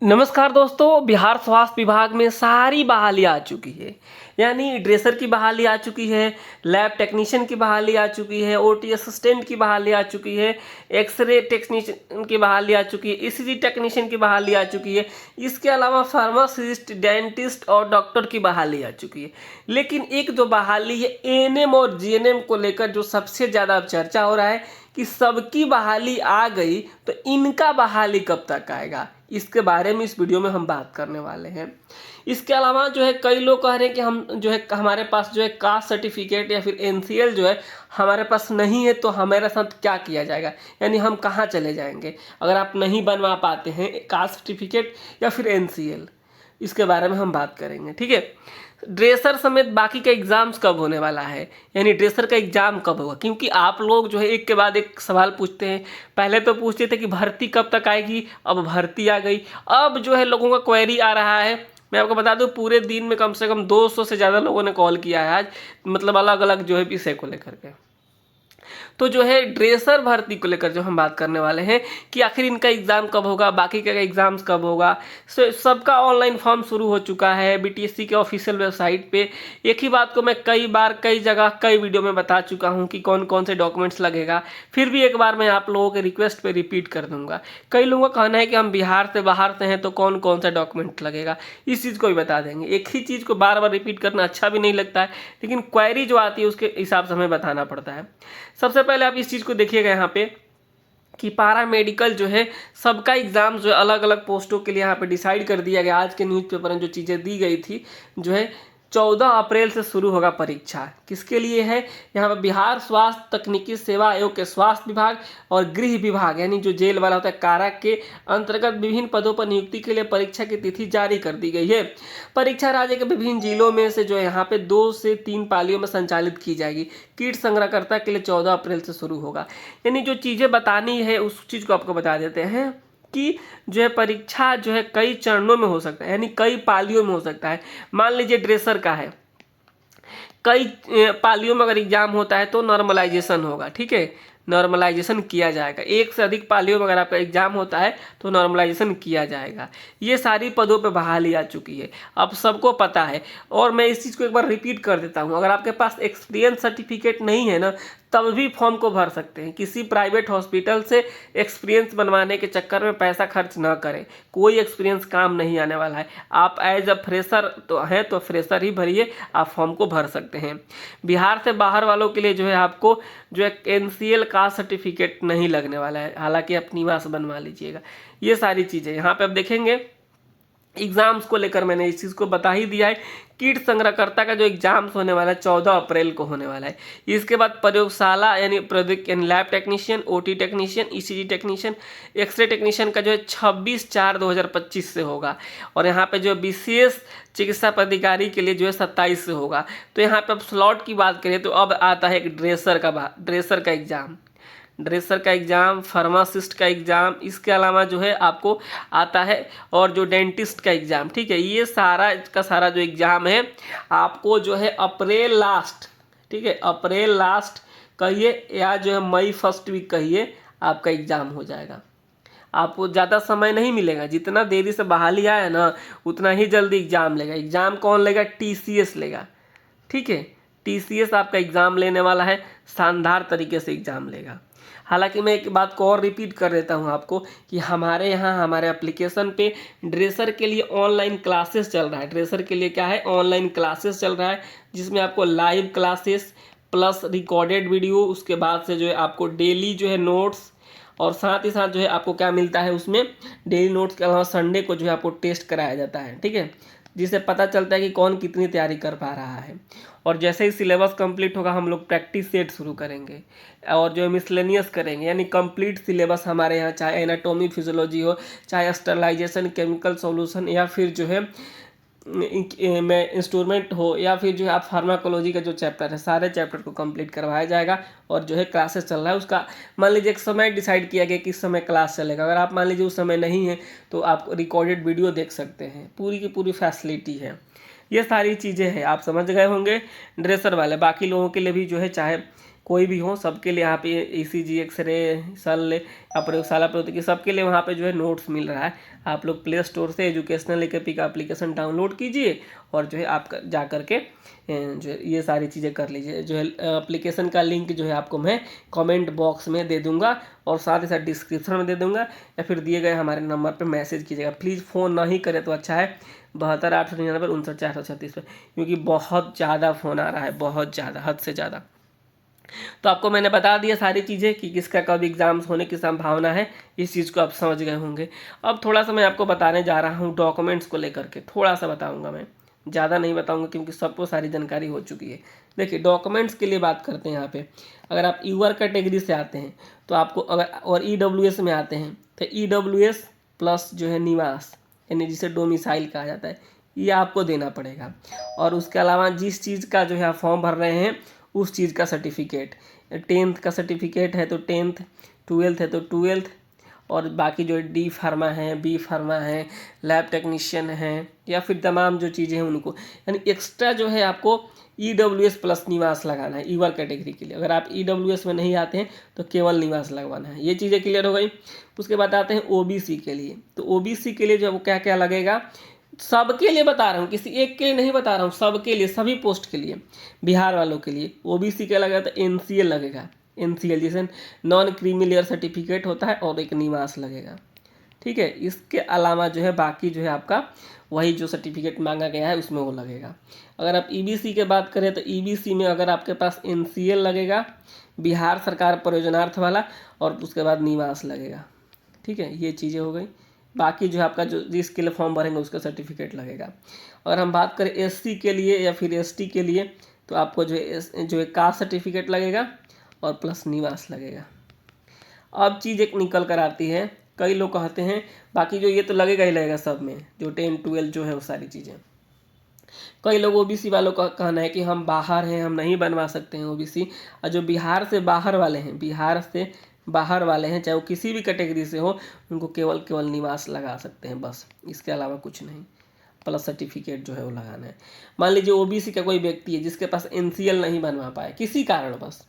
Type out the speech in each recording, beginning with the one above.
नमस्कार दोस्तों, बिहार स्वास्थ्य विभाग में सारी बहाली आ चुकी है। यानी ड्रेसर की बहाली आ चुकी है, लैब टेक्नीशियन की बहाली आ चुकी है, ओटी असिस्टेंट की बहाली आ चुकी है, एक्सरे टेक्नीशियन की बहाली आ चुकी है, ईसीजी टेक्नीशियन की बहाली आ चुकी है। इसके अलावा फार्मासिस्ट, डेंटिस्ट और डॉक्टर की बहाली आ चुकी है। लेकिन एक जो बहाली है एएनएम और जीएनएम को लेकर जो सबसे ज़्यादा अब चर्चा हो रहा है कि सबकी बहाली आ गई तो इनका बहाली कब तक आएगा, इसके बारे में इस वीडियो में हम बात करने वाले हैं। इसके अलावा जो है कई लोग कह रहे हैं कि हम जो है हमारे पास जो है कास्ट सर्टिफिकेट या फिर एनसीएल जो है हमारे पास नहीं है, तो हमारे साथ क्या किया जाएगा, यानी हम कहाँ चले जाएंगे अगर आप नहीं बनवा पाते हैं कास्ट सर्टिफिकेट या फिर एनसीएल। इसके बारे में हम बात करेंगे, ठीक है। ड्रेसर समेत बाकी का एग्ज़ाम्स कब होने वाला है, यानी ड्रेसर का एग्ज़ाम कब होगा, क्योंकि आप लोग जो है एक के बाद एक सवाल पूछते हैं। पहले तो पूछते थे कि भर्ती कब तक आएगी, अब भर्ती आ गई। अब जो है लोगों का क्वेरी आ रहा है। मैं आपको बता दूं पूरे दिन में कम से कम 200 से ज़्यादा लोगों ने कॉल किया है आज, मतलब अलग अलग जो है विषय को लेकर के। तो जो है ड्रेसर भर्ती को लेकर जो हम बात करने वाले हैं कि आखिर इनका एग्ज़ाम कब होगा, बाकी का एग्ज़ाम्स कब होगा। सबका ऑनलाइन फॉर्म शुरू हो चुका है बीटीएससी के ऑफिशियल वेबसाइट पे। एक ही बात को मैं कई बार कई जगह कई वीडियो में बता चुका हूँ कि कौन कौन से डॉक्यूमेंट्स लगेगा। फिर भी एक बार मैं आप लोगों के रिक्वेस्ट पे रिपीट कर दूंगा। कई लोगों का कहना है कि हम बिहार से बाहर से हैं तो कौन कौन सा डॉक्यूमेंट लगेगा, इस चीज़ को भी बता देंगे। एक ही चीज़ को बार बार रिपीट करना अच्छा भी नहीं लगता है, लेकिन क्वेरी जो आती है उसके हिसाब से हमें बताना पड़ता है। सबसे पहले आप इस चीज़ को देखिएगा यहाँ पे कि पारा मेडिकल जो है सबका एग्ज़ाम जो है अलग अलग पोस्टों के लिए यहाँ पे डिसाइड कर दिया गया। आज के न्यूज़पेपर में जो चीज़ें दी गई थी जो है 14 अप्रैल से शुरू होगा परीक्षा। किसके लिए है, यहाँ पर बिहार स्वास्थ्य तकनीकी सेवा आयोग के स्वास्थ्य विभाग और गृह विभाग यानी जो जेल वाला होता है कारा के अंतर्गत विभिन्न पदों पर नियुक्ति के लिए परीक्षा की तिथि जारी कर दी गई है। परीक्षा राज्य के विभिन्न जिलों में से जो है यहाँ पे 2 से 3 पालियों में संचालित की जाएगी। किट संग्रहकर्ता के लिए 14 अप्रैल से शुरू होगा। यानी जो चीज़ें बतानी है उस चीज़ को आपको बता देते हैं कि जो है परीक्षा जो है कई चरणों में हो सकता है, यानी कई पालियों में हो सकता है। मान लीजिए ड्रेसर का है, कई पालियों में अगर एग्जाम होता है तो नॉर्मलाइजेशन होगा, ठीक है, नॉर्मलाइजेशन किया जाएगा। एक से अधिक पालियों में अगर आपका एग्जाम होता है तो नॉर्मलाइजेशन किया जाएगा। ये सारी पदों पे बहाली आ चुकी है, अब सबको पता है। और मैं इस चीज़ को एक बार रिपीट कर देता हूँ, अगर आपके पास एक्सपीरियंस सर्टिफिकेट नहीं है ना तब भी फॉर्म को भर सकते हैं। किसी प्राइवेट हॉस्पिटल से एक्सपीरियंस बनवाने के चक्कर में पैसा खर्च ना करें, कोई एक्सपीरियंस काम नहीं आने वाला है। आप एज अ फ्रेशर तो हैं तो फ्रेशर ही भरिए, आप फॉर्म को भर सकते हैं। बिहार से बाहर वालों के लिए जो है आपको जो है एनसीएल का सर्टिफिकेट नहीं लगने वाला है, हालांकि आप निवास बनवा लीजिएगा। ये सारी चीज़ें यहाँ पे आप देखेंगे। एग्ज़ाम्स को लेकर मैंने इस चीज़ को बता ही दिया है। कीट संग्रहकर्ता का जो एग्जाम्स होने वाला है 14 अप्रैल को होने वाला है। इसके बाद प्रयोगशाला यानी lab technician, OT technician, ECG technician, X-ray technician का जो है 26/4/2025 से होगा। और यहाँ पे जो विशेष चिकित्सा पदाधिकारी के लिए जो है 27 से होगा। तो यहाँ पे अब स्लॉट की बात करें तो अब आता है एक ड्रेसर का एग्ज़ाम, ड्रेसर का एग्ज़ाम, फार्मासिस्ट का एग्ज़ाम। इसके अलावा जो है आपको आता है और जो डेंटिस्ट का एग्ज़ाम, ठीक है। ये सारा का सारा जो एग्ज़ाम है आपको जो है अप्रैल लास्ट, ठीक है, अप्रैल लास्ट कहिए या जो है मई फर्स्ट वीक कहिए आपका एग्ज़ाम हो जाएगा। आपको ज़्यादा समय नहीं मिलेगा, जितना देरी से बहाली आया ना उतना ही जल्दी एग्ज़ाम लेगा। एग्ज़ाम कौन लेगा, टीसीएस लेगा, ठीक है। टीसीएस आपका एग्ज़ाम लेने वाला है, शानदार तरीके से एग्ज़ाम लेगा। हालांकि मैं एक बात को और रिपीट कर देता हूं आपको कि हमारे यहाँ हमारे एप्लीकेशन पे ड्रेसर के लिए ऑनलाइन क्लासेस चल रहा है। ड्रेसर के लिए क्या है, ऑनलाइन क्लासेस चल रहा है, जिसमें आपको live classes plus recorded video, उसके बाद से जो है आपको डेली जो है नोट्स, और साथ ही साथ जो है आपको क्या मिलता है उसमें डेली नोट्स के अलावा संडे को जो है आपको टेस्ट कराया जाता है, ठीक है, जिससे पता चलता है कि कौन कितनी तैयारी कर पा रहा है। और जैसे ही सिलेबस कंप्लीट होगा हम लोग प्रैक्टिस सेट शुरू करेंगे और जो है मिसलेनियस करेंगे, यानी कंप्लीट सिलेबस हमारे यहाँ, चाहे एनाटॉमी फिजियोलॉजी हो, चाहे स्टरलाइजेशन, केमिकल सॉल्यूशन, या फिर जो है में इंस्ट्रूमेंट हो, या फिर जो है आप फार्माकोलॉजी का जो चैप्टर है सारे चैप्टर को कंप्लीट करवाया जाएगा। और जो है क्लासेस चल रहा है उसका मान लीजिए एक समय डिसाइड किया गया किस समय क्लास चलेगा। अगर आप मान लीजिए उस समय नहीं है तो आप रिकॉर्डेड वीडियो देख सकते हैं, पूरी की पूरी फैसिलिटी है। ये सारी चीज़ें हैं, आप समझ गए होंगे ड्रेसर वाले। बाकी लोगों के लिए भी जो है चाहे कोई भी हो सबके लिए यहाँ पे ECG, एक्सरे, सल या प्रयोगशाला प्रौद्योगिकी सबके लिए वहाँ पे जो है नोट्स मिल रहा है। आप लोग प्ले स्टोर से एजुकेशनल एकेपी का एप्लीकेशन डाउनलोड कीजिए और जो है आप जा करके जो है ये सारी चीज़ें कर लीजिए। जो है एप्लीकेशन का लिंक जो है आपको मैं कमेंट बॉक्स में दे दूंगा और साथ ही साथ डिस्क्रिप्शन में दे दूंगा, या फिर दिए गए हमारे नंबर पर मैसेज कीजिएगा। प्लीज़ फ़ोन ना ही करें तो अच्छा है, 72 899 59 436 पर, क्योंकि बहुत ज़्यादा फ़ोन आ रहा है, बहुत ज़्यादा, हद से ज़्यादा। तो आपको मैंने बता दिया सारी चीज़ें कि किसका कब एग्ज़ाम्स होने की संभावना है, इस चीज़ को आप समझ गए होंगे। अब थोड़ा सा मैं आपको बताने जा रहा हूँ डॉक्यूमेंट्स को लेकर के, थोड़ा सा बताऊँगा मैं, ज़्यादा नहीं बताऊँगा क्योंकि सबको सारी जानकारी हो चुकी है। देखिए डॉक्यूमेंट्स के लिए बात करते हैं यहाँ पे। अगर आप ईवर कैटेगरी से आते हैं तो आपको, अगर और EWS में आते हैं तो EWS प्लस जो है निवास, यानी जिसे डोमिसाइल कहा जाता है, ये आपको देना पड़ेगा। और उसके अलावा जिस चीज़ का जो है आप फॉर्म भर रहे हैं उस चीज़ का सर्टिफिकेट, 10th का सर्टिफिकेट है तो 10th, 12th है तो 12th, और बाकी जो D फार्मा है, B फार्मा है, लैब टेक्नीशियन है, या फिर तमाम जो चीज़ें हैं उनको, यानी एक्स्ट्रा जो है आपको EWS प्लस निवास लगाना है ईवर कैटेगरी के लिए। अगर आप EWS में नहीं आते हैं तो केवल निवास लगवाना है। ये चीज़ें क्लियर हो गई। उसके बाद आते हैं OBC के लिए। तो OBC के लिए जो है वो क्या क्या लगेगा, सबके लिए बता रहा हूँ, किसी एक के लिए नहीं बता रहा हूँ, सबके लिए, सभी पोस्ट के लिए, बिहार वालों के लिए। OBC क्या लगेगा तो NCL लगेगा, NCL जैसे नॉन क्रीमी लेयर सर्टिफिकेट होता है, और एक निवास लगेगा। ठीक है, इसके अलावा जो है बाकी जो है आपका वही जो सर्टिफिकेट मांगा गया है उसमें वो लगेगा। अगर आप EBC की बात करें तो EBC में अगर आपके पास NCL लगेगा, बिहार सरकार परियोजनार्थ वाला, और उसके बाद निवास लगेगा। ठीक है, ये चीज़ें हो गई। बाकी जो है आपका जो जिसके लिए फॉर्म भरेंगे उसका सर्टिफिकेट लगेगा। अगर हम बात करें SC के लिए या फिर ST के लिए तो आपको जो है कास्ट सर्टिफिकेट लगेगा और प्लस निवास लगेगा। अब चीज़ एक निकल कर आती है, कई लोग कहते हैं बाकी जो ये तो लगेगा ही लगेगा सब में, जो 10 12 जो है वो सारी चीज़ें। कई लोग OBC वालों का कहना है कि हम बाहर हैं, हम नहीं बनवा सकते हैं OBC, और जो बिहार से बाहर वाले हैं, बिहार से बाहर वाले हैं, चाहे वो किसी भी कैटेगरी से हो, उनको केवल निवास लगा सकते हैं बस, इसके अलावा कुछ नहीं। प्लस सर्टिफिकेट जो है वो लगाना है। मान लीजिए OBC का कोई व्यक्ति है जिसके पास NCL नहीं बनवा पाया किसी कारण बस,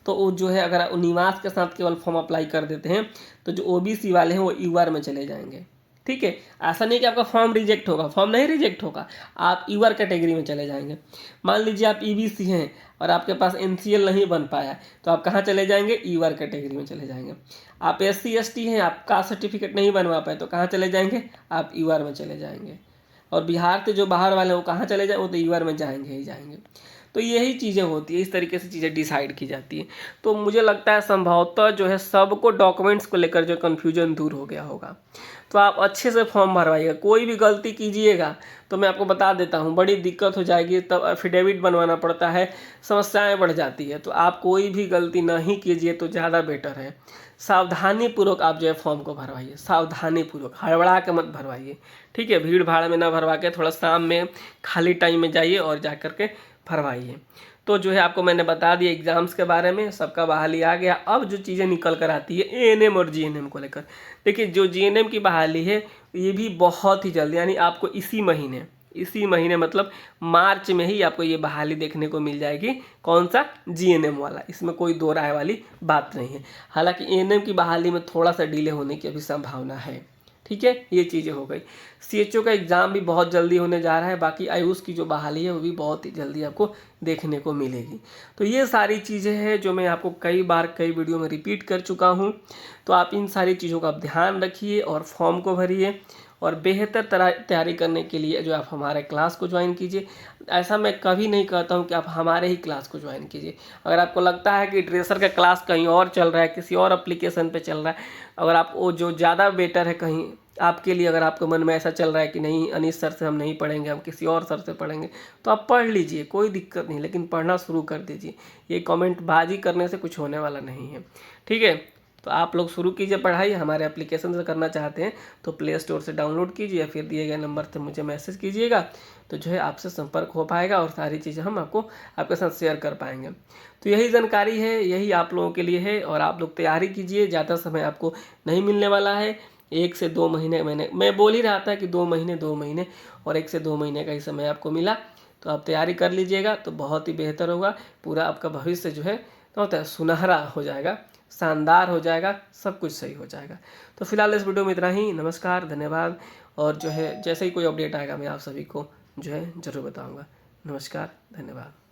तो वो जो है अगर निवास के साथ केवल फॉर्म अप्लाई कर देते हैं तो जो OBC वाले हैं वो ईवर में चले जाएंगे। ठीक है, ऐसा नहीं कि आपका फॉर्म रिजेक्ट होगा, फॉर्म नहीं रिजेक्ट होगा, आप ईवर कैटेगरी में चले जाएंगे। मान लीजिए आप EBC हैं और आपके पास NCL नहीं बन पाया तो आप कहाँ चले जाएंगे, ईवर कैटेगरी में चले जाएंगे। आप SC ST हैं, आप कास्ट सर्टिफिकेट नहीं बनवा पाए तो कहाँ चले जाएंगे, आप ईवर में चले जाएंगे। और बिहार से जो बाहर वाले हैं वो कहाँ चले जाए, वो तो ईवर में जाएंगे ही जाएंगे। तो यही चीज़ें होती है, इस तरीके से चीज़ें डिसाइड की जाती है। तो मुझे लगता है संभवतः जो है सबको डॉक्यूमेंट्स को लेकर जो कन्फ्यूजन दूर हो गया होगा। तो आप अच्छे से फॉर्म भरवाइएगा, कोई भी गलती कीजिएगा तो मैं आपको बता देता हूँ बड़ी दिक्कत हो जाएगी, तब एफिडेविट बनवाना पड़ता है, समस्याएं बढ़ जाती है। तो आप कोई भी गलती नहीं कीजिए तो ज़्यादा बेटर है। सावधानीपूर्वक आप जो है फॉर्म को भरवाइए, सावधानीपूर्वक, हड़बड़ा के मत भरवाइए। ठीक है, भीड़ भाड़ में ना भरवा के थोड़ा शाम में खाली टाइम में जाइए और जा कर के भरवाइए। तो जो है आपको मैंने बता दिया एग्ज़ाम्स के बारे में, सबका बहाली आ गया। अब जो चीज़ें निकल कर आती है ANM और GNM को लेकर, देखिए जो GNM की बहाली है ये भी बहुत ही जल्द, यानी आपको इसी महीने मतलब मार्च में ही आपको ये बहाली देखने को मिल जाएगी। कौन सा, GNM वाला, इसमें कोई दो राय वाली बात नहीं है। हालांकि ANM की बहाली में थोड़ा सा डिले होने की अभी संभावना है। ठीक है, ये चीज़ें हो गई। CHO का एग्ज़ाम भी बहुत जल्दी होने जा रहा है, बाकी आयुष की जो बहाली है वो भी बहुत ही जल्दी आपको देखने को मिलेगी। तो ये सारी चीज़ें हैं जो मैं आपको कई बार कई वीडियो में रिपीट कर चुका हूँ। तो आप इन सारी चीज़ों का आप ध्यान रखिए और फॉर्म को भरिए, और बेहतर तैयारी करने के लिए जो आप हमारे क्लास को ज्वाइन कीजिए। ऐसा मैं कभी नहीं कहता हूँ कि आप हमारे ही क्लास को ज्वाइन कीजिए। अगर आपको लगता है कि ड्रेसर का क्लास कहीं और चल रहा है, किसी और एप्लीकेशन पे चल रहा है, अगर आप वो जो ज़्यादा बेटर है कहीं आपके लिए, अगर आपके मन में ऐसा चल रहा है कि नहीं अनीश सर से हम नहीं पढ़ेंगे, हम किसी और सर से पढ़ेंगे, तो आप पढ़ लीजिए, कोई दिक्कत नहीं, लेकिन पढ़ना शुरू कर दीजिए। ये कमेंट बाजी करने से कुछ होने वाला नहीं है। ठीक है, तो आप लोग शुरू कीजिए पढ़ाई। हमारे एप्लीकेशन से करना चाहते हैं तो प्ले स्टोर से डाउनलोड कीजिए या फिर दिए गए नंबर से मुझे मैसेज कीजिएगा, तो जो है आपसे संपर्क हो पाएगा और सारी चीज़ें हम आपके साथ शेयर कर पाएंगे। तो यही जानकारी है, यही आप लोगों के लिए है, और आप लोग तैयारी कीजिए। ज़्यादा समय आपको नहीं मिलने वाला है, 1 से 2 महीने, मैं बोल ही रहा था कि 2 महीने और 1 से 2 महीने का ही समय आपको मिला। तो आप तैयारी कर लीजिएगा तो बहुत ही बेहतर होगा, पूरा आपका भविष्य जो है तो होता है सुनहरा हो जाएगा, शानदार हो जाएगा, सब कुछ सही हो जाएगा। तो फिलहाल इस वीडियो में इतना ही। नमस्कार, धन्यवाद। और जो है जैसे ही कोई अपडेट आएगा मैं आप सभी को जो है ज़रूर बताऊँगा। नमस्कार, धन्यवाद।